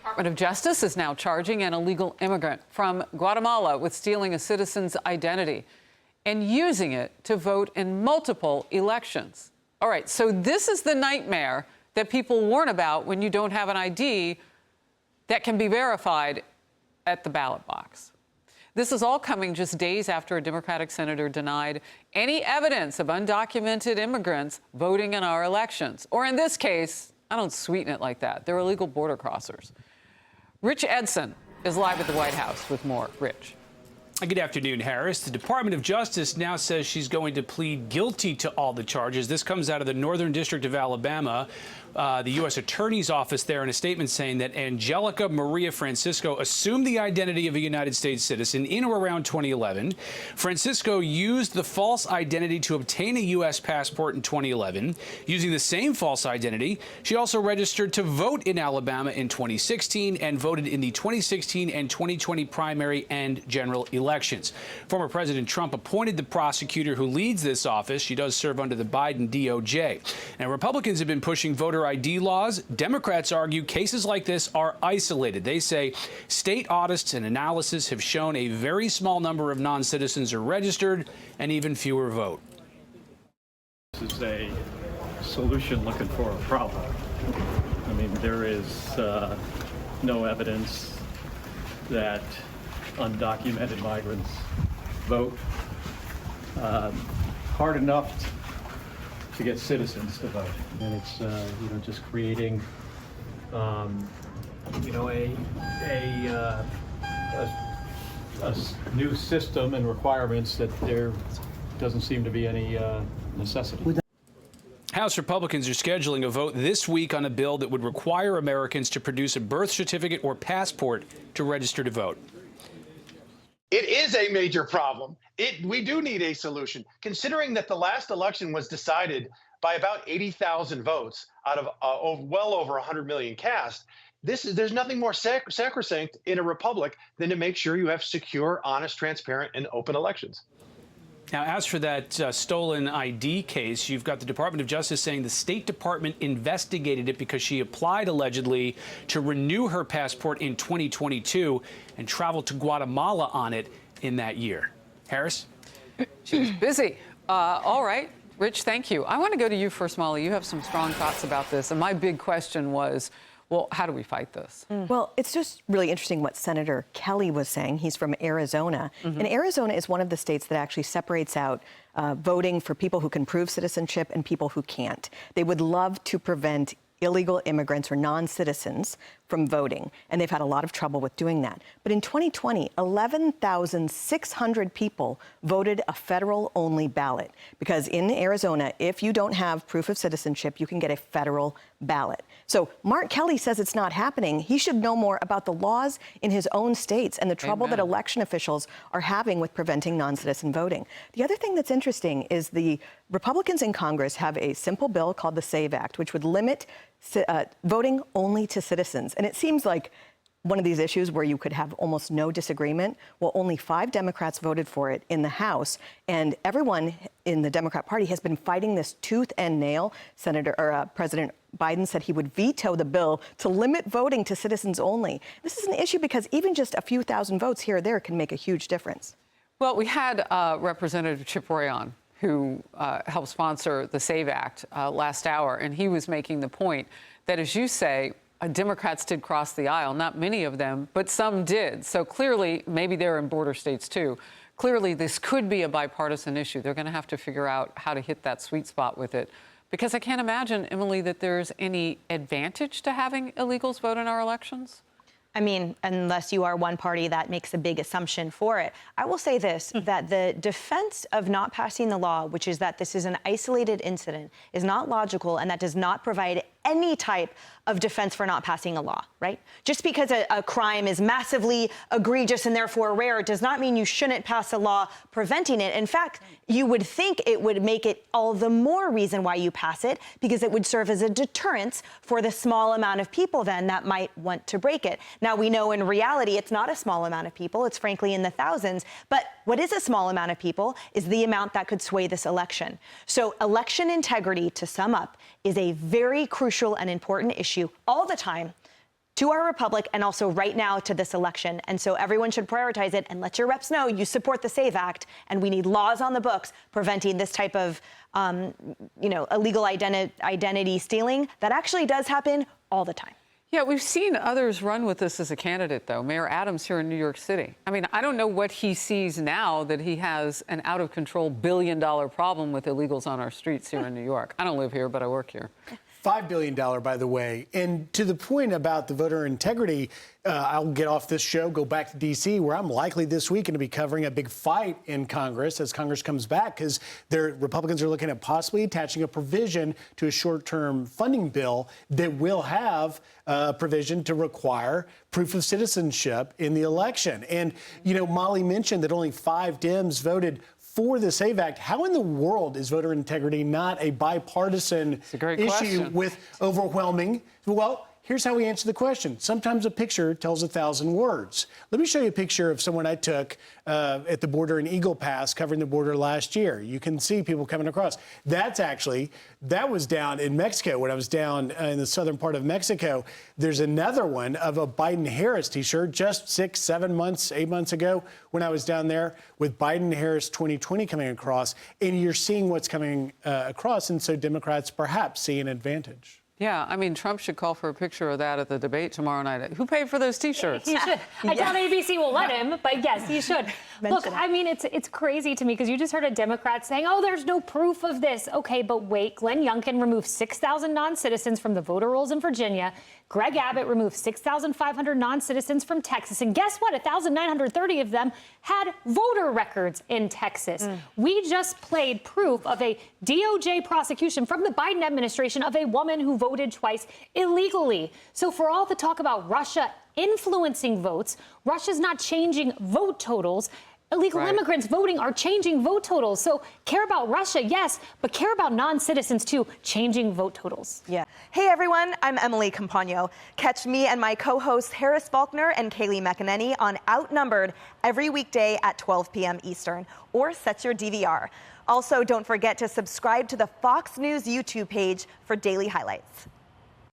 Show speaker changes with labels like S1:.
S1: Department of Justice is now charging an illegal immigrant from Guatemala with stealing a citizen's identity and using it to vote in multiple elections. All right, so this is the nightmare that people warn about when you don't have an ID that can be verified at the ballot box. This is all coming just days after a Democratic senator denied any evidence of undocumented immigrants voting in our elections. Or in this case, I don't sweeten it like that. They're illegal border crossers. Rich Edson is live at the White House with more. Rich.
S2: Good afternoon, Harris. The Department of Justice now says she's going to plead guilty to all the charges. This comes out of the Northern District of Alabama. The U.S. Attorney's Office there in a statement saying that Angelica Maria Francisco assumed the identity of a United States citizen in or around 2011. Francisco used the false identity to obtain a U.S. passport in 2011. Using the same false identity, she also registered to vote in Alabama in 2016 and voted in the 2016 and 2020 primary and general elections. Former President Trump appointed the prosecutor who leads this office. She does serve under the Biden DOJ. Now, Republicans have been pushing voter ID laws. Democrats argue cases like this are isolated. They say state audits and analysis have shown a very small number of non-citizens are registered and even fewer vote.
S3: This is a solution looking for a problem. I mean, there is no evidence that undocumented migrants vote hard enough to get citizens to vote, and it's just creating a new system and requirements that there doesn't seem to be any necessity.
S2: House Republicans are scheduling a vote this week on a bill that would require Americans to produce a birth certificate or passport to register to vote.
S4: It is a major problem. We do need a solution, considering that the last election was decided by about 80,000 votes out of well over 100 million cast. There's nothing more sacrosanct in a republic than to make sure you have secure, honest, transparent, and open elections.
S2: Now, as for that stolen ID case, you've got the Department of Justice saying the State Department investigated it because she applied allegedly to renew her passport in 2022 and traveled to Guatemala on it in that year. Harris?
S1: She was busy. All right. Rich, thank you. I want to go to you first, Molly. You have some strong thoughts about this. And my big question was, well, how do we fight this?
S5: Well, it's just really interesting what Senator Kelly was saying. He's from Arizona. And Arizona is one of the states that actually separates out voting for people who can prove citizenship and people who can't. They would love to prevent illegal immigrants or non-citizens from voting, and they've had a lot of trouble with doing that. But in 2020, 11,600 people voted a federal-only ballot, because in Arizona, if you don't have proof of citizenship, you can get a federal ballot. So Mark Kelly says it's not happening. He should know more about the laws in his own states and the trouble that election officials are having with preventing non-citizen voting. The other thing that's interesting is the Republicans in Congress have a simple bill called the SAVE Act, which would limit voting only to citizens. And it seems like one of these issues where you could have almost no disagreement. Well, only 5 Democrats voted for it in the House, and everyone in the Democrat Party has been fighting this tooth and nail. President Biden said he would veto the bill to limit voting to citizens only. This is an issue because even just a few thousand votes here or there can make a huge difference.
S1: Well, we had Representative Chip Roy on, who helped sponsor the SAVE Act last hour, and he was making the point that, as you say, Democrats did cross the aisle. Not many of them, but some did. So clearly, maybe they're in border states too. Clearly, this could be a bipartisan issue. They're going to have to figure out how to hit that sweet spot with it. Because I can't imagine, Emily, that there's any advantage to having illegals vote in our elections.
S6: I mean, unless you are one party that makes a big assumption for it. I will say this, that the defense of not passing the law, which is that this is an isolated incident, is not logical, and that does not provide any type of defense for not passing a law, right? Just because a crime is massively egregious and therefore rare does not mean you shouldn't pass a law preventing it. In fact, you would think it would make it all the more reason why you pass it, because it would serve as a deterrence for the small amount of people then that might want to break it. Now, we know in reality it's not a small amount of people. It's frankly in the thousands. But what is a small amount of people is the amount that could sway this election. So election integrity, to sum up, is a very crucial and important issue all the time. to our republic and also right now to this election. And so everyone should prioritize it and let your reps know you support the SAVE Act, and we need laws on the books preventing this type of, illegal identity stealing that actually does happen all the time.
S1: Yeah, we've seen others run with this as a candidate, though. Mayor Adams here in New York City. I mean, I don't know what he sees now that he has an out-of-control billion-dollar problem with illegals on our streets here in New York. I don't live here, but I work here.
S7: $5 billion, by the way. And to the point about the voter integrity, I'll get off this show, go back to D.C., where I'm likely this week going to be covering a big fight in Congress as Congress comes back, because Republicans are looking at possibly attaching a provision to a short-term funding bill that will have a provision to require proof of citizenship in the election. And, Molly mentioned that only 5 Dems voted for the SAVE Act. How in the world is voter integrity not a bipartisan issue with overwhelming? Well, here's how we answer the question. Sometimes a picture tells 1,000 words. Let me show you a picture of someone I took at the border in Eagle Pass, covering the border last year. You can see people coming across. That was down in Mexico, when I was down in the southern part of Mexico. There's another one of a Biden-Harris t-shirt just 6, 7 months, 8 months ago when I was down there, with Biden-Harris 2020 coming across. And you're seeing what's coming across, and so Democrats perhaps see an advantage.
S1: Yeah, I mean, Trump should call for a picture of that at the debate tomorrow night. Who paid for those T-shirts?
S8: He should. I doubt ABC will let him, but yes, he should. Look, I mean, it's crazy to me, because you just heard a Democrat saying, oh, there's no proof of this. Okay, but wait, Glenn Youngkin removed 6,000 non-citizens from the voter rolls in Virginia. Greg Abbott removed 6,500 non-citizens from Texas. And guess what? 1,930 of them had voter records in Texas. We just played proof of a DOJ prosecution from the Biden administration of a woman who voted twice illegally. So for all the talk about Russia influencing votes, Russia's not changing vote totals. Illegal immigrants voting are changing vote totals. So care about Russia, yes, but care about non-citizens too, changing vote totals.
S6: Yeah. Hey everyone, I'm Emily Campagno. Catch me and my co-hosts Harris Faulkner and Kaylee McEnany on Outnumbered every weekday at 12 p.m. Eastern, or set your DVR. Also, don't forget to subscribe to the Fox News YouTube page for daily highlights.